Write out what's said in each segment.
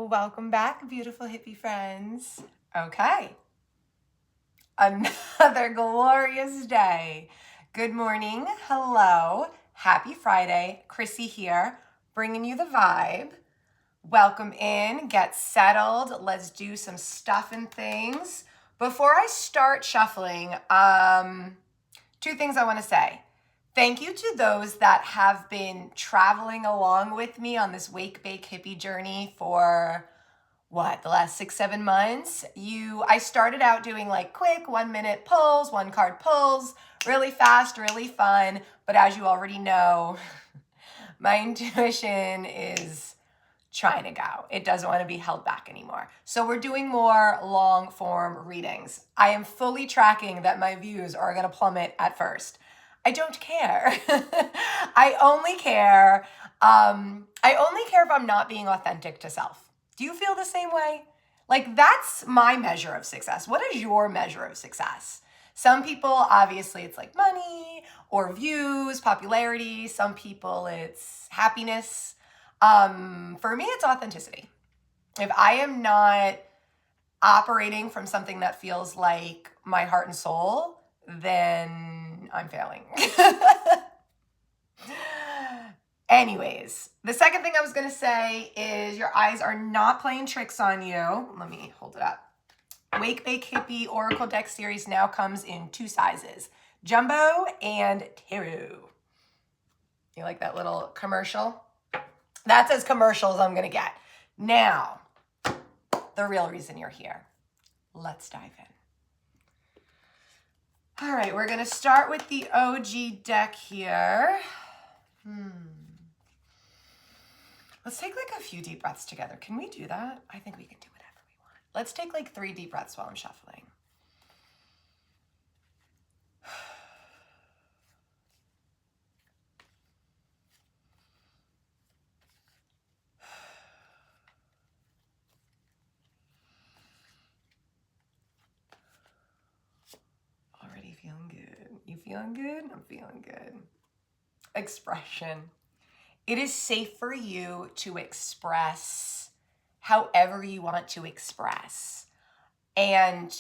Welcome back, beautiful hippie friends. Okay, another glorious day. Good morning, hello, happy Friday. Chrissy here, bringing you the vibe. Welcome in, get settled. Let's do some stuff and things. Before I start shuffling, two things I want to say. Thank you to those that have been traveling along with me on this WakeBakeHippie journey for the last 6-7 months. I started out doing like quick 1-minute pulls, 1-card pulls, really fast, really fun. But as you already know, my intuition is trying to go. It doesn't want to be held back anymore. So we're doing more long form readings. I am fully tracking that my views are going to plummet at first. I don't care. I only care if I'm not being authentic to self. Do you feel the same way? Like, that's my measure of success. What is your measure of success? Some people, obviously, it's like money or views, popularity. Some people, it's happiness. For me, it's authenticity. If I am not operating from something that feels like my heart and soul, then I'm failing. Anyways, the second thing I was going to say is your eyes are not playing tricks on you. Let me hold it up. Wake Bake Hippie Oracle Deck Series now comes in 2 sizes, Jumbo and Tarot. You like that little commercial? That's as commercial as I'm going to get. Now, the real reason you're here. Let's dive in. All right, we're going to start with the OG deck here. Let's take like a few deep breaths together. Can we do that? I think we can do whatever we want. Let's take like 3 deep breaths while I'm shuffling. Already feeling good. You feeling good? I'm feeling good. Expression. It is safe for you to express however you want to express and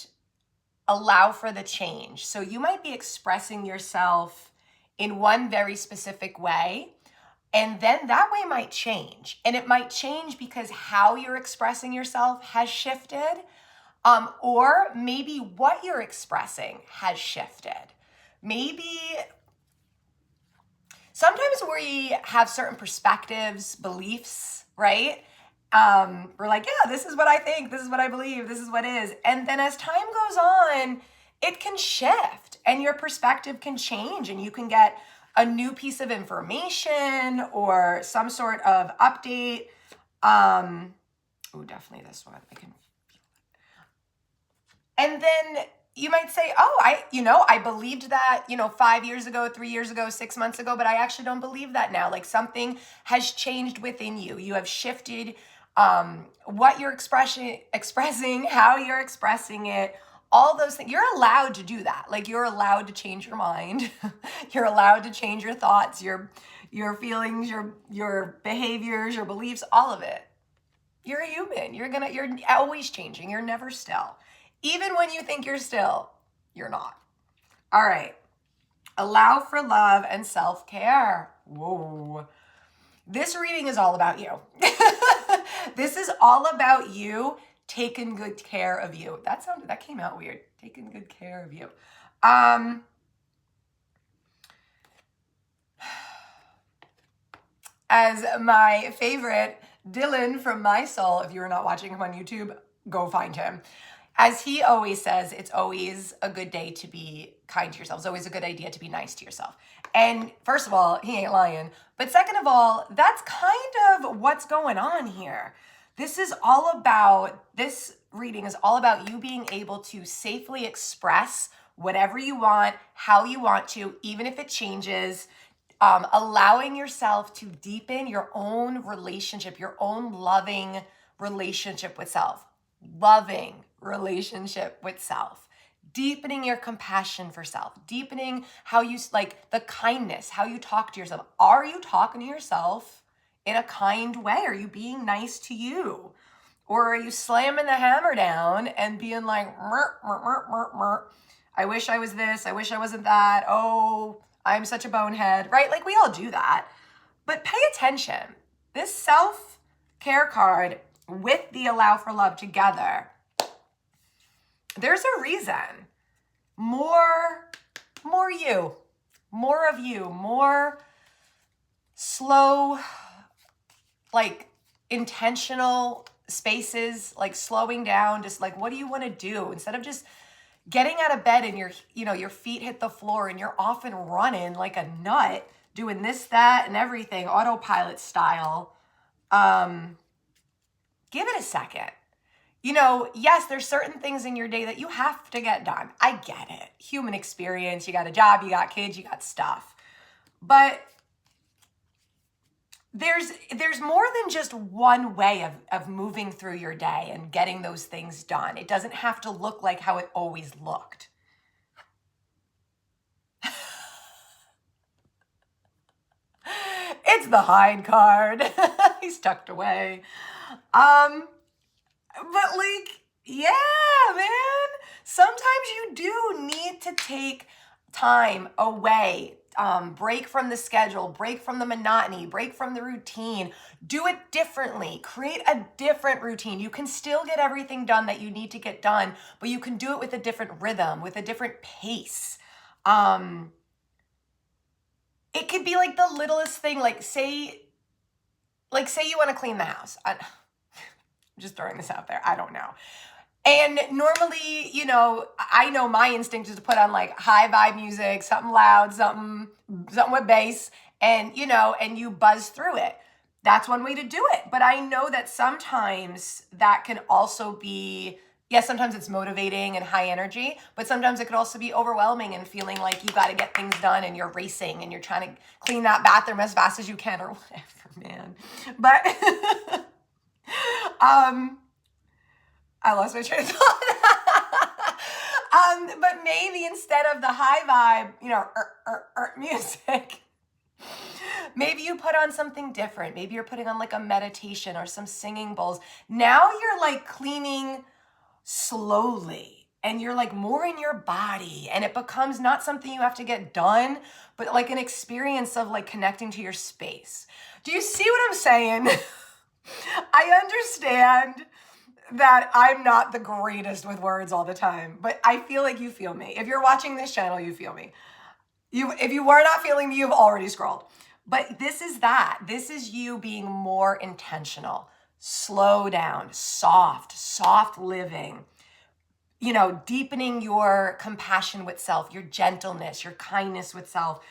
allow for the change. So you might be expressing yourself in one very specific way, and then that way might change. And it might change because how you're expressing yourself has shifted, or maybe what you're expressing has shifted. Maybe sometimes we have certain perspectives, beliefs, right? We're like, yeah, this is what I think, this is what I believe, this is what is. And then as time goes on, it can shift and your perspective can change and you can get a new piece of information or some sort of update. Definitely this one. I can feel it. And then you might say, I believed that, 5 years ago, 3 years ago, 6 months ago, but I actually don't believe that now. Like something has changed within you. You have shifted what you're expressing, how you're expressing it, all those things. You're allowed to do that. Like you're allowed to change your mind. You're allowed to change your thoughts, your feelings, your behaviors, your beliefs, all of it. You're a human. You're always changing. You're never still. Even when you think you're still, you're not. All right. Allow for love and self-care. Whoa. This reading is all about you. This is all about you taking good care of you. That came out weird. Taking good care of you. As my favorite Dylan from My Soul, if you're not watching him on YouTube, go find him. As he always says, it's always a good day to be kind to yourself. It's always a good idea to be nice to yourself. And first of all, he ain't lying. But second of all, that's kind of what's going on here. This reading is all about you being able to safely express whatever you want, how you want to, even if it changes, allowing yourself to deepen your own relationship, your own loving relationship with self. Loving relationship with self, deepening your compassion for self, deepening how you the kindness, how you talk to yourself. Are you talking to yourself in a kind way? Are you being nice to you? Or are you slamming the hammer down and being like, "Mer, mer, mer, mer, mer. I wish I was this. I wish I wasn't that. Oh, I'm such a bonehead," right? Like we all do that. But pay attention. This self-care card with the allow for love together, there's a reason. More you, more of you, more slow, like intentional spaces, like slowing down, just like, what do you want to do? Instead of just getting out of bed and your feet hit the floor and you're off and running like a nut, doing this, that, and everything, autopilot style. Give it a second. Yes, there's certain things in your day that you have to get done. I get it. Human experience. You got a job, you got kids, you got stuff. But there's more than just one way of moving through your day and getting those things done. It doesn't have to look like how it always looked. It's the hide card. He's tucked away. But like, yeah, man, sometimes you do need to take time away, break from the schedule, break from the monotony, break from the routine, do it differently, create a different routine. You can still get everything done that you need to get done, but you can do it with a different rhythm, with a different pace. It could be like the littlest thing, like say you want to clean the house. I'm just throwing this out there. I don't know. And normally, I know my instinct is to put on like high vibe music, something loud, something with bass, and you buzz through it. That's one way to do it. But I know that sometimes that can also be, yes, sometimes it's motivating and high energy, but sometimes it could also be overwhelming and feeling like you got to get things done and you're racing and you're trying to clean that bathroom as fast as you can or whatever, man. But I lost my train of thought. But maybe instead of the high vibe, music, maybe you put on something different. Maybe you're putting on like a meditation or some singing bowls. Now you're like cleaning slowly and you're like more in your body, and it becomes not something you have to get done, but like an experience of like connecting to your space. Do you see what I'm saying? I understand that I'm not the greatest with words all the time, but I feel like you feel me. If you're watching this channel, you feel me. If you were not feeling me, you've already scrolled. But this is that. This is you being more intentional. Slow down, soft living. Deepening your compassion with self, your gentleness, your kindness with self.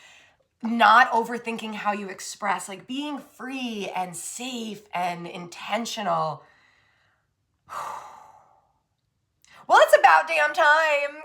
Not overthinking how you express, like being free and safe and intentional. Well, it's about damn time.